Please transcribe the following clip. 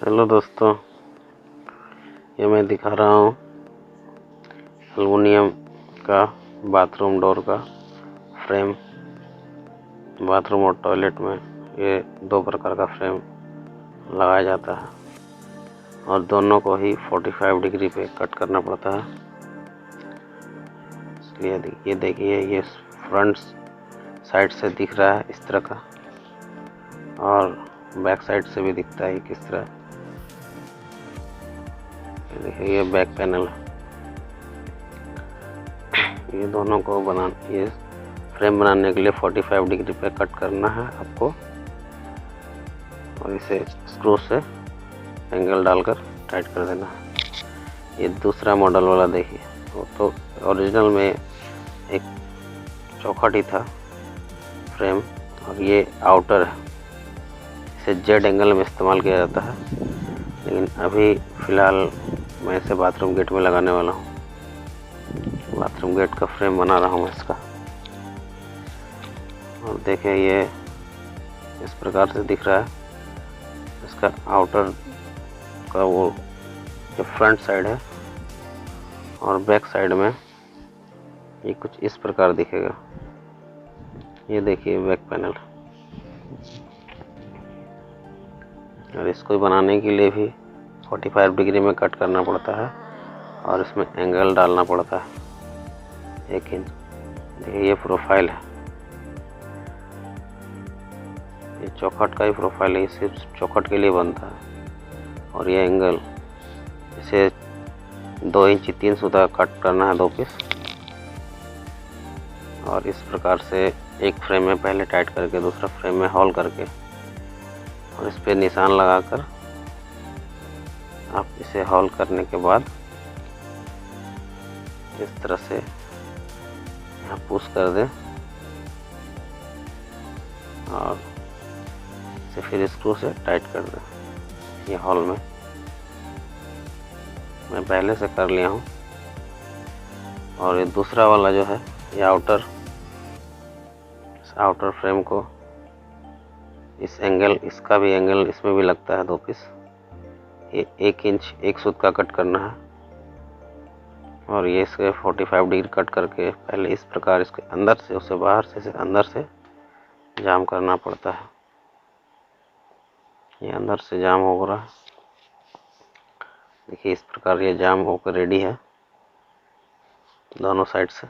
Hello दोस्तों, ये मैं दिखा रहा हूँ एल्युमिनियम का बाथरूम डोर का फ्रेम। बाथरूम और टॉयलेट में ये दो प्रकार का फ्रेम लगाया जाता है और दोनों को ही 45 डिग्री पे कट करना पड़ता है। इसलिए ये देखिए, ये फ्रंट साइड से दिख रहा है इस तरह का, और बैक साइड से भी दिखता है किस तरह। देखिए, ये बैक पैनल है। ये दोनों को ये फ्रेम बनाने के लिए 45 डिग्री पे कट करना है आपको, और इसे स्क्रू से एंगल डालकर टाइट कर देना है। ये दूसरा मॉडल वाला देखिए, वो तो ओरिजिनल में एक चौखट ही था फ्रेम, और ये आउटर है। इसे जेड एंगल में इस्तेमाल किया जाता है, लेकिन अभी फ़िलहाल मैं इसे बाथरूम गेट में लगाने वाला हूँ। बाथरूम गेट का फ्रेम बना रहा हूँ इसका। और देखें, ये इस प्रकार से दिख रहा है। इसका आउटर का वो जो फ्रंट साइड है, और बैक साइड में ये कुछ इस प्रकार दिखेगा। ये देखिए बैक पैनल। और इसको बनाने के लिए भी 45 डिग्री में कट करना पड़ता है, और इसमें एंगल डालना पड़ता है 1 इंच। देखिए, ये प्रोफाइल है, ये चौखट का ही प्रोफाइल है, ये सिर्फ चौखट के लिए बनता है। और ये एंगल, इसे 2 इंच 3 सूता कट करना है, 2 पीस। और इस प्रकार से एक फ्रेम में पहले टाइट करके दूसरा फ्रेम में होल करके, और इस पे निशान लगाकर आप इसे होल करने के बाद इस तरह से यहाँ पुश कर दें, और इसे फिर स्क्रू से टाइट कर दें। ये होल में मैं पहले से कर लिया हूँ। और ये दूसरा वाला जो है, ये आउटर फ्रेम को इस एंगल, इसका भी एंगल इसमें भी लगता है 2 पीस। ये 1 इंच 1 सूत का कट करना है, और ये इसके 45 डिग्री कट करके पहले इस प्रकार इसके अंदर से, उसे बाहर से अंदर से जाम करना पड़ता है। ये अंदर से जाम हो रहा है। देखिए, इस प्रकार ये जाम होकर रेडी है दोनों साइड से।